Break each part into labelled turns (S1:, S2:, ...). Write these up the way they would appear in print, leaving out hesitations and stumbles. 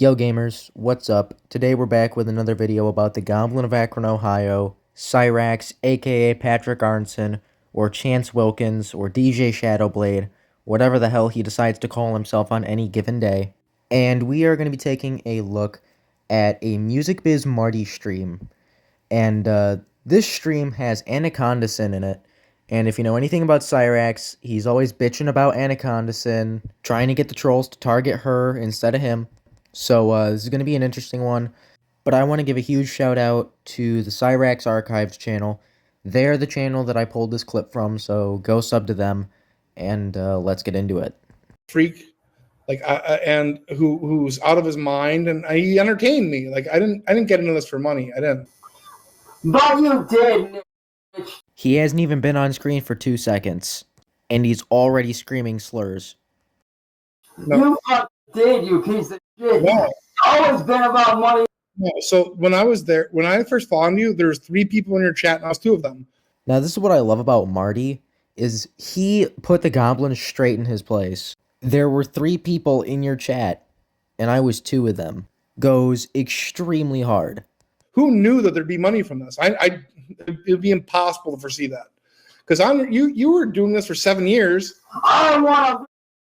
S1: Yo gamers, what's up? Today we're back with another video about the Goblin of Akron, Ohio, Cyraxx, aka Patrick Arnson, or Chance Wilkins, or DJ Shadowblade, whatever the hell he decides to call himself on any given day. And we are going to be taking a look at a Music Biz Marty stream. And this stream has anacondasin in it. And if you know anything about Cyraxx, he's always bitching about anacondasin, trying to get the trolls to target her instead of him. So this is going to be an interesting one, but I want to give a huge shout out to the Cyraxx Archives channel. They're the channel that I pulled this clip from, so go sub to them, and let's get into it.
S2: Freak, like and who's out of his mind, and he entertained me. Like I didn't get into this for money. I didn't.
S3: But you did.
S1: He hasn't even been on screen for 2 seconds, and he's already screaming slurs.
S3: No. You did, you piece of shit.
S2: No.
S3: It's always been about money.
S2: No. So when I was there, when I first found you, there was 3 people in your chat, and I was 2 of them.
S1: Now this is what I love about Marty, is he put the goblin straight in his place. There were 3 people in your chat, and I was 2 of them. Goes extremely hard.
S2: Who knew that there'd be money from this? It'd be impossible to foresee that, because you were doing this for 7 years.
S3: I don't want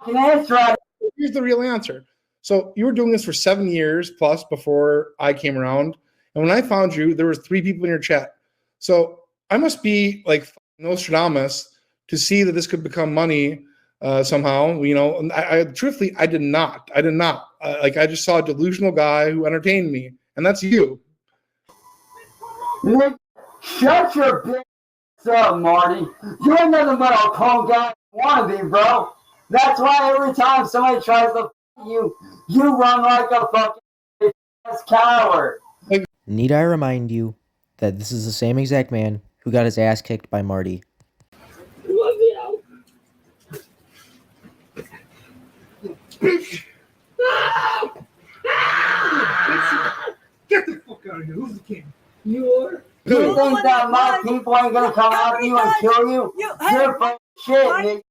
S3: to answer.
S2: Here's the real answer. So you were doing this for 7 years plus before I came around, and when I found you, there was 3 people in your chat. So I must be like Nostradamus to see that this could become money somehow. You know, and I truthfully, I did not. Like I just saw a delusional guy who entertained me, and that's you.
S3: Nick, shut your bitch up, Marty. You ain't nothing but a cold guy you want to be, bro. That's why every time somebody tries to you run like a fucking coward.
S1: Need I remind you that this is the same exact man who got his ass kicked by Marty.
S4: Get the fuck out of here. Who's the king?
S3: You are. You think that my people ain't gonna come after you and kill you? You're fucking shit, Nick.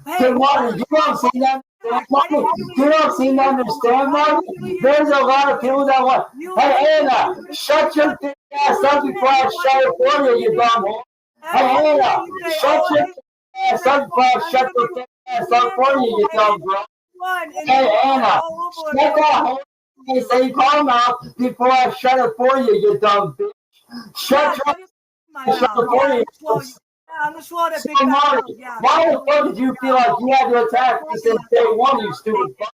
S3: Hey, Marty, you don't seem to understand, Marty. You don't seem to understand, Marty. There's a lot of people that want. Hey, Anna, shut your dick ass up before I shut it for you, you dumb whore. Hey, Anna, shut your dick ass up before I shut your dick ass up for you, you dumb bro. Hey, Anna, shut that whole say calm out before I shut it for you, you dumb bitch. Shut your shut it for you.
S4: I'm just want to
S3: So, Marty, why the fuck did you feel like you had to attack me since day one, you stupid fuck?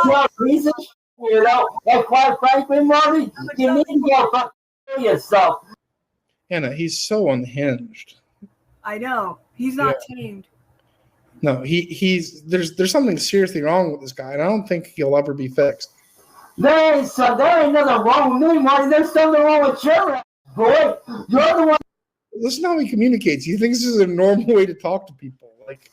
S3: You're a piece of shit, you know? And quite frankly, Marty, you need to go fucking kill yourself.
S2: Anna, he's so unhinged.
S4: I know. He's not tamed.
S2: No, he's there's something seriously wrong with this guy, and I don't think he'll ever be fixed.
S3: There ain't nothing wrong with me, Marty. There's something wrong with your ass, boy. You're the one.
S2: Listen how he communicates. He thinks this is a normal way to talk to people. Like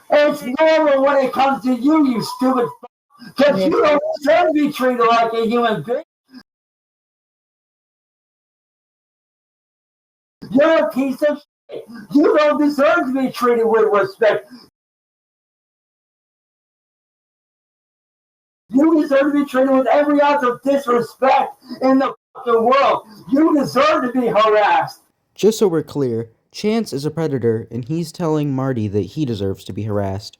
S3: it's normal when it comes to you, you stupid fuck. Because you don't deserve to be treated like a human being. You're a piece of shit. You don't deserve to be treated with respect. You deserve to be treated with every ounce of disrespect in the fucking world. You deserve to be harassed.
S1: Just so we're clear, Chance is a predator, and he's telling Marty that he deserves to be harassed.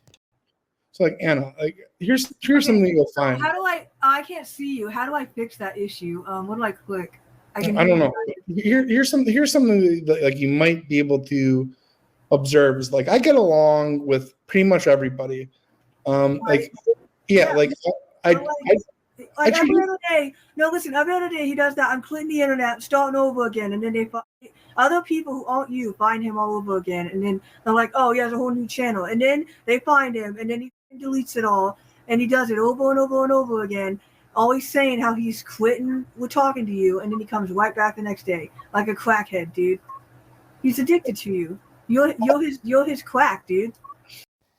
S2: So, like, Anna, like here's something you'll find.
S4: How do I can't see you. How do I fix that issue? What do I click?
S2: I don't know. Here's something that like you might be able to observe is like I get along with pretty much everybody. Like every
S4: other day. No, listen. Every other day he does that. I'm cleaning the internet, starting over again, and then they other people who aren't you find him all over again, and then they're like, "Oh, he has a whole new channel," and then they find him, and then he deletes it all, and he does it over and over and over again, always saying how he's quitting with talking to you, and then he comes right back the next day like a crackhead, dude. He's addicted to you. You're his quack, dude.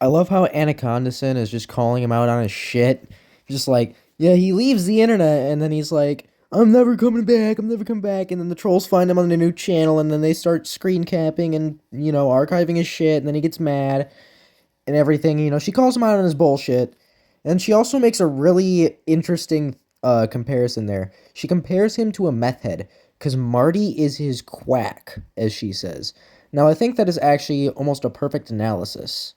S1: I love how anacondasin is just calling him out on his shit. Just like, yeah, he leaves the internet, and then he's like, I'm never coming back, and then the trolls find him on the new channel, and then they start screen capping and, you know, archiving his shit, and then he gets mad, and everything, you know, she calls him out on his bullshit, and she also makes a really interesting comparison there. She compares him to a meth head because Marty is his quack, as she says. Now, I think that is actually almost a perfect analysis.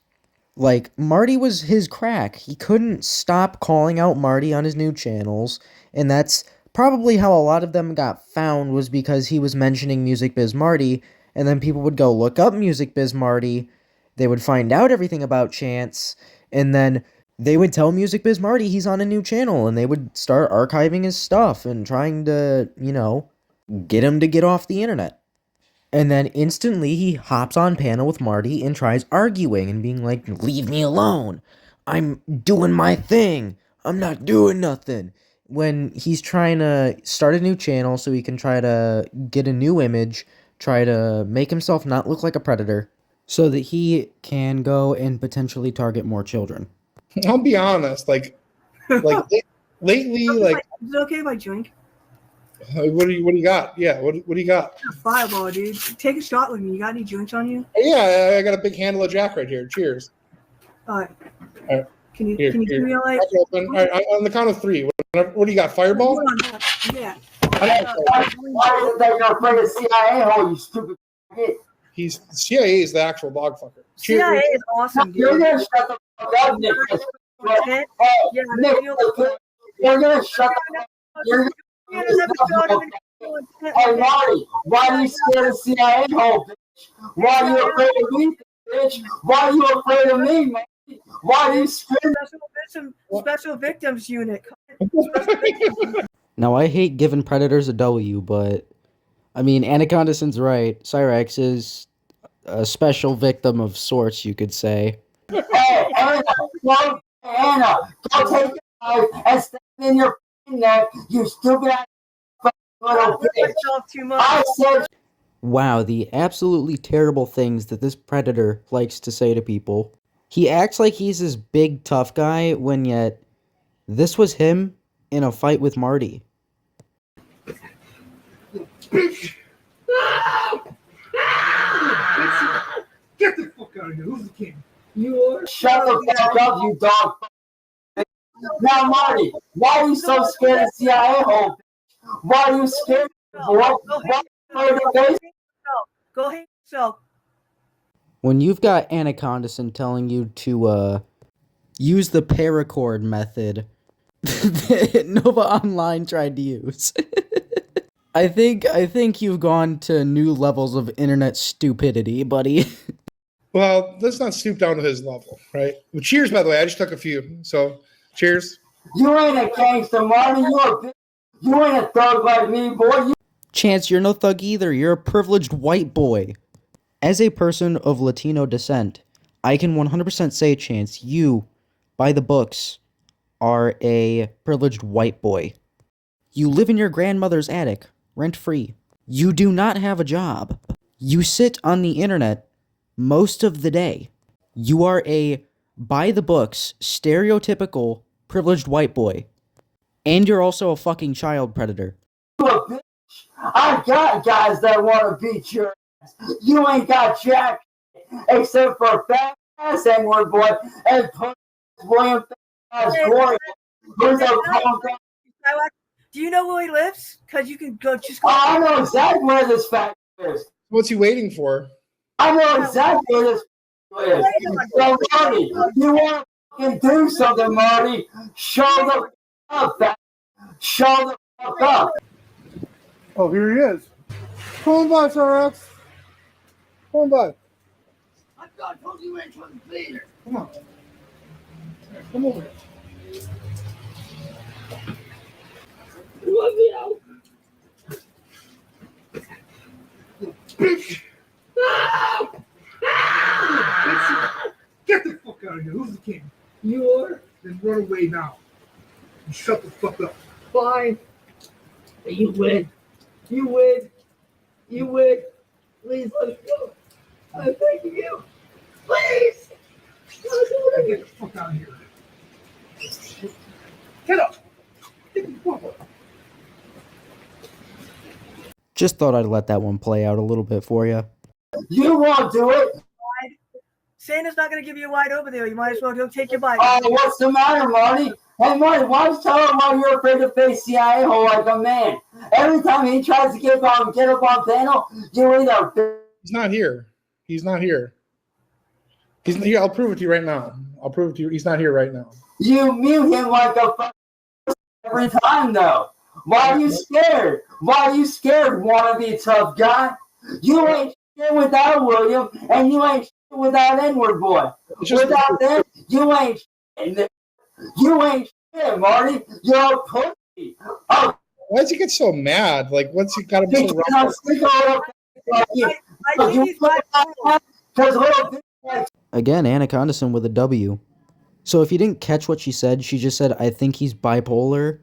S1: Like, Marty was his crack. He couldn't stop calling out Marty on his new channels, and that's probably how a lot of them got found, was because he was mentioning Music Biz Marty, and then people would go look up Music Biz Marty, they would find out everything about Chance, and then they would tell Music Biz Marty he's on a new channel, and they would start archiving his stuff and trying to, get him to get off the internet. And then instantly he hops on panel with Marty and tries arguing and being like, leave me alone. I'm doing my thing. I'm not doing nothing. When he's trying to start a new channel so he can try to get a new image, try to make himself not look like a predator, so that he can go and potentially target more children.
S2: I'll be honest, lately, like,
S4: is it okay if I drink?
S2: what do you got? Yeah, what do you got?
S4: A fireball, dude. Take a shot with me. You got any drinks on you?
S2: Yeah, I got a big handle of Jack right here. Cheers.
S4: All right.
S2: All right.
S4: Can you
S2: Here,
S4: give me a like?
S2: All right, on the count of three. What do you got? Fireball?
S4: Hold on. Yeah.
S3: Why is it that you're afraid of CIA hole, you stupid shit?
S2: He's CIA is the actual dog fucker. Cheers.
S4: CIA is awesome,
S3: You're
S4: dude.
S3: gonna shut the fuck up, Nick. Hey,
S4: Yeah,
S3: Nick, you're gonna shut the fuck up. You're Hey, Marty, why are you scared of CIA hole, bitch? Why are you afraid of me, bitch? Why are you afraid of me, man? Why are you scared?
S4: Special victims unit.
S1: Now, I hate giving predators a W, but, I mean, anacondasin's right. Cyraxx is a special victim of sorts, you could say.
S3: Hey, Anna, go take your knife and stand in your neck, you stupid ass little bitch. I said.
S1: Wow, the absolutely terrible things that this predator likes to say to people. He acts like he's this big tough guy, when yet this was him in a fight with Marty.
S5: Get the fuck out of here. Who's the king?
S4: You are.
S3: Shut the fuck up, you dog. Now, Marty, why are you so scared of CIA hole? Why are you scared? What?
S4: Go hang yourself.
S1: When you've got anacondasin telling you to use the paracord method that Nova Online tried to use. I think you've gone to new levels of internet stupidity, buddy.
S2: Well, let's not stoop down to his level, right? Well, cheers, by the way. I just took a few. So, cheers.
S3: You ain't a gangster, Marty. You ain't a thug like me, boy.
S1: Chance, you're no thug either. You're a privileged white boy. As a person of Latino descent, I can 100% say, Chance, you, by the books, are a privileged white boy. You live in your grandmother's attic, rent-free. You do not have a job. You sit on the internet most of the day. You are a, by the books, stereotypical privileged white boy. And you're also a fucking child predator.
S3: You a bitch. I got guys that want to beat your ass. You ain't got jack except for a fat ass N-word boy and William ass boy.
S4: Do you know where he lives? Because you can go just go.
S3: I know exactly where this fat is.
S2: What's he waiting for?
S3: I know exactly where this is. So, Marty, you want to do something, Marty? Show the fuck up, show the fuck up.
S2: Oh, here he is. Come on by, Cyraxx. Come on by.
S5: I thought I told you ain't trying to be here.
S2: Come on. Come over here.
S5: You want me out? Bitch. Get the fuck out of here. Who's the king? You are? Then run away now. And shut the fuck up. Fine. You win. You win. You win. Please let me go. I'm begging you. Please. Get the fuck out of here. Get up. Get the fuck up.
S1: Just thought I'd let that one play out a little bit for you.
S3: You won't do it.
S4: Santa's not going to give you a ride over there. You might as well go take your bike.
S3: Oh, what's the matter, Marty? Hey, Marty, why don't you tell him why you're afraid to face CIA hole like a man? Every time he tries to get up on panel, you either...
S2: He's not here. He's not here. He's here. I'll prove it to you right now. I'll prove it to you. He's not here right now.
S3: You mute him like a every time, though. Why are you scared? Why are you scared, wannabe tough guy? You ain't shit without William, and you ain't shit without N-word boy. Without them, you ain't shit. You ain't shit, Marty. You're a pussy. Oh,
S2: why does he get so mad? Like, what's he got him so rough?
S1: Again, anacondasin with a W. So if you didn't catch what she said, she just said, I think he's bipolar.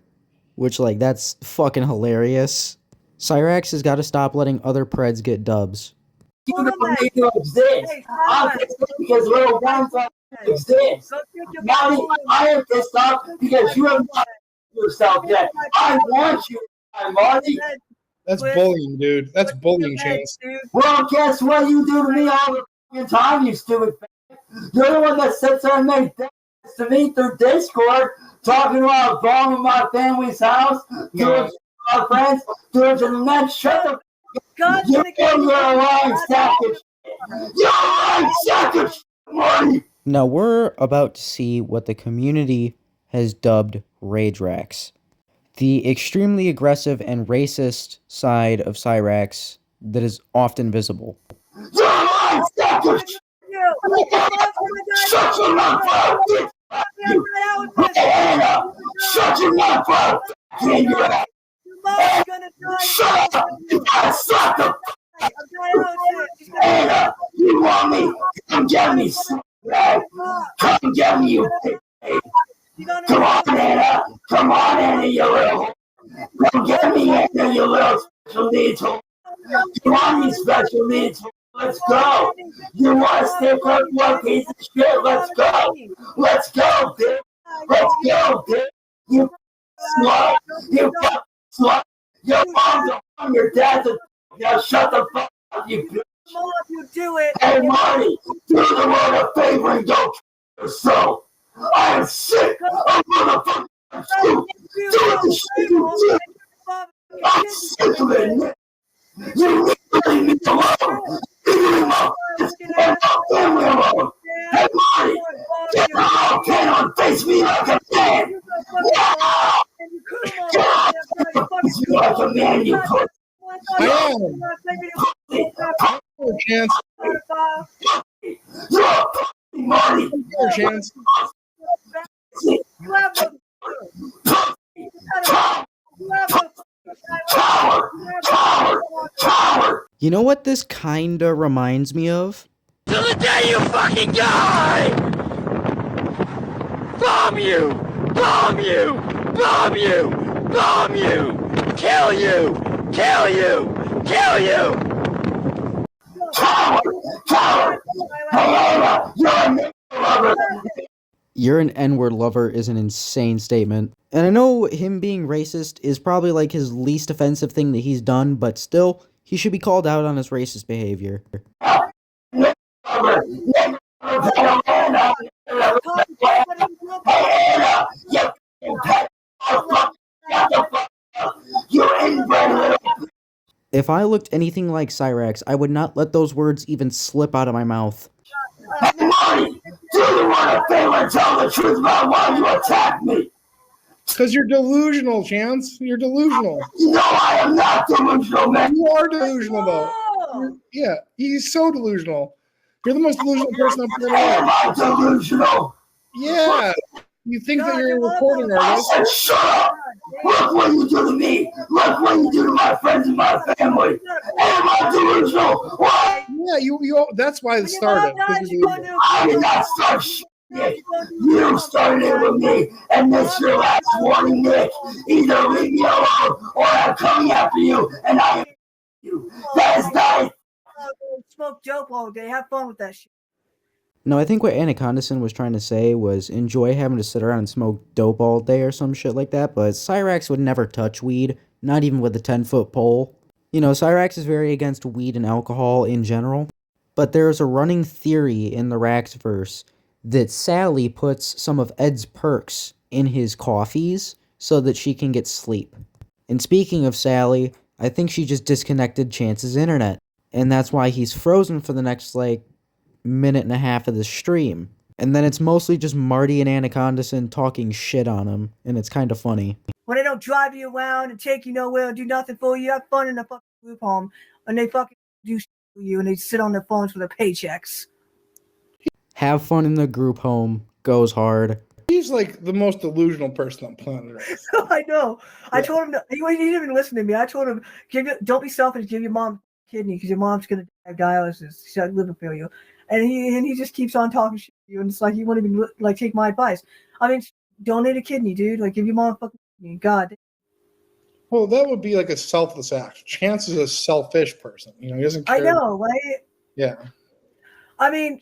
S1: Which, like, that's fucking hilarious. Cyraxx has got to stop letting other preds get dubs.
S3: You don't need to exist. I'm pissed off because little guns exist. Now I am pissed off because you have not yourself yet. I want you, Marty.
S2: That's bullying, dude. That's bullying, Chance.
S3: Well, guess what you do to me all the fucking time, you stupid fag. You're the one that sits there and makes threats to me through Discord, talking about bombing my family's house, doing my friends, doing to the next. Shut the fuck up. You're a lying sack of shit. You're a lying sack of shit, Marty.
S1: Now we're about to see what the community has dubbed Rageaxx. The extremely aggressive and racist side of Cyraxx that is often visible.
S3: You're a lying sack of shit. Shut your mouth, bro. Anna, shut your mouth, bro. Shut up. You gotta stop the Anna, you want me? Come get me, come get me, you come on, Anna. Come on, Anna, you little. Come get me, Anna, you little special needs. Come on, you special needs. Let's go. You want to stick up one piece of shit? Let's go. Let's go, bitch. Let's go, bitch. You slut. You fucking slut. Your mom's a fuck. Your dad's a fuck. Now shut the fuck up, you bitch. Hey, Marty, do the world a favor and don't kill yourself. I am sick of motherfucking you doing the shit you do. I'm sick of it. You need to leave me alone. Leave me alone. And my family alone. Hey, Marty, get out. Can't face me like a man. Wow. Get out. Face me like a man, you pussy.
S2: I am. Chance.
S3: You're a pussy, Marty.
S2: Chance.
S1: You know what this kinda reminds me of?
S6: Till the day you fucking die! Bomb you! Bomb you! Bomb you! Bomb you! Kill you! Kill you! Kill you!
S3: Coward! Coward! Helena, you're a nigger lover!
S1: You're an N-word lover is an insane statement. And I know him being racist is probably like his least offensive thing that he's done, but still, he should be called out on his racist behavior.
S3: Nigger lover! Nigger lover! Helena! Helena! You pet! You inbred little...
S1: If I looked anything like Cyraxx, I would not let those words even slip out of my mouth.
S3: Hey, Marty! Do you want to favor and tell the truth about why you attacked me?
S2: Because you're delusional, Chance. You're delusional.
S3: No, I am not delusional, man.
S2: You are delusional, though. Yeah, he's so delusional. You're the most delusional person I've ever
S3: Am
S2: met.
S3: I delusional?
S2: Yeah. You think that you're a recording
S3: I
S2: artist.
S3: said, shut up! Look what you do to me! Look what you do to my friends and my family! Am I delusional? What?
S2: Yeah, you. That's why it started. 'Cause you're delusional.
S3: I did not start shit. You started it with me, and this is your last warning, Nick. Either leave me alone, or I'm coming after you, and I am you. That is not...
S4: Smoke dope all day. Have fun with that shit.
S1: No, I think what anacondasin was trying to say was enjoy having to sit around and smoke dope all day or some shit like that, but Cyraxx would never touch weed, not even with a 10-foot pole. You know, Cyraxx is very against weed and alcohol in general, but there's a running theory in the Raxxverse that Sally puts some of Ed's perks in his coffees so that she can get sleep. And speaking of Sally, I think she just disconnected Chance's internet. And that's why he's frozen for the next, like, minute and a half of the stream. And then it's mostly just Marty and Anacondasin talking shit on him, and it's kind of funny.
S4: When they don't drive you around and take you nowhere and do nothing for you, have fun in the fucking group home, and they fucking do shit for you, and they sit on their phones for their paychecks.
S1: Have fun in the group home, goes hard.
S2: He's like the most delusional person on planet Earth.
S4: I know. I
S2: Yeah.
S4: told him, he didn't even listen to me. I told him, don't be selfish, give your mom a kidney, because your mom's going to have dialysis. She's got liver failure. And he just keeps on talking shit to you, and it's like, he won't even, like, take my advice. I mean, donate a kidney, dude. Like, give your mom a fucking kidney. God.
S2: Well, that would be like a selfless act. Chance is a selfish person. You know, he doesn't care.
S4: I know, right?
S2: Yeah.
S4: I mean,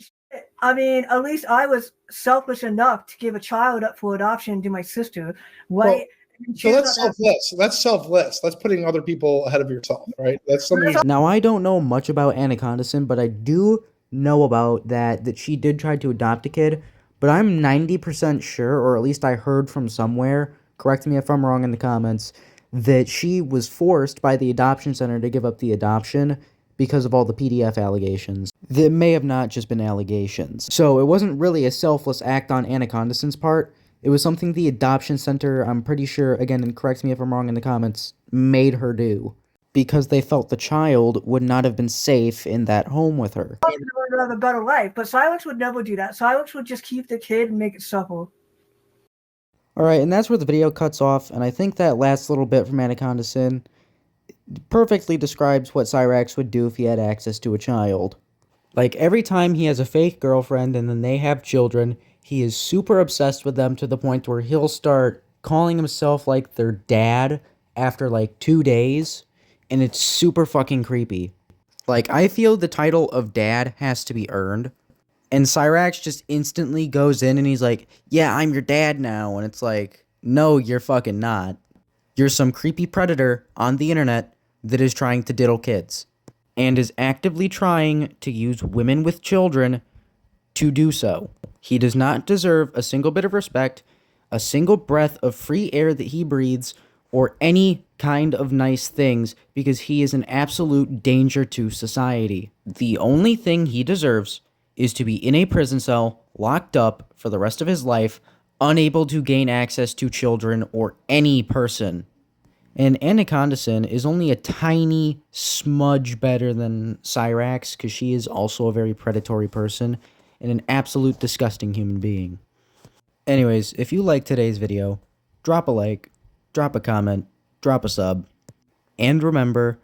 S4: at least I was selfish enough to give a child up for adoption to my sister, right?
S2: So that's selfless. That's selfless. That's putting other people ahead of yourself, right? That's something.
S1: Now, I don't know much about Anacondasin, but I do know about that she did try to adopt a kid, but I'm 90% sure, or at least I heard from somewhere, correct me if I'm wrong in the comments, that she was forced by the adoption center to give up the adoption because of all the PDF allegations. That may have not just been allegations. So it wasn't really a selfless act on Anacondasin's part. It was something the adoption center, I'm pretty sure, again, and correct me if I'm wrong in the comments, made her do. Because they felt the child would not have been safe in that home with her.
S4: Would have a better life, but Cyraxx would never do that. Cyraxx would just keep the kid and make it suffer.
S1: Alright, and that's where the video cuts off, and I think that last little bit from Anacondasin perfectly describes what Cyraxx would do if he had access to a child. Like, every time he has a fake girlfriend and then they have children, he is super obsessed with them to the point where he'll start calling himself, like, their dad after, like, 2 days, and it's super fucking creepy. Like, I feel the title of dad has to be earned, and Cyraxx just instantly goes in and he's like, yeah, I'm your dad now, and it's like, no, you're fucking not. You're some creepy predator on the internet that is trying to diddle kids, and is actively trying to use women with children to do so. He does not deserve a single bit of respect, a single breath of free air that he breathes, or any kind of nice things, because he is an absolute danger to society. The only thing he deserves is to be in a prison cell, locked up for the rest of his life, unable to gain access to children or any person. And Anacondasin is only a tiny smudge better than Cyraxx, because she is also a very predatory person and an absolute disgusting human being. Anyways, if you liked today's video, drop a like, drop a comment, drop a sub, and remember,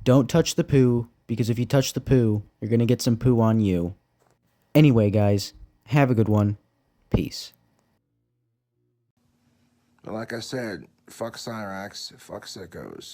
S1: don't touch the poo, because if you touch the poo, you're gonna get some poo on you. Anyway, guys, have a good one. Peace.
S7: But like I said, fuck Cyraxx, fuck sickos.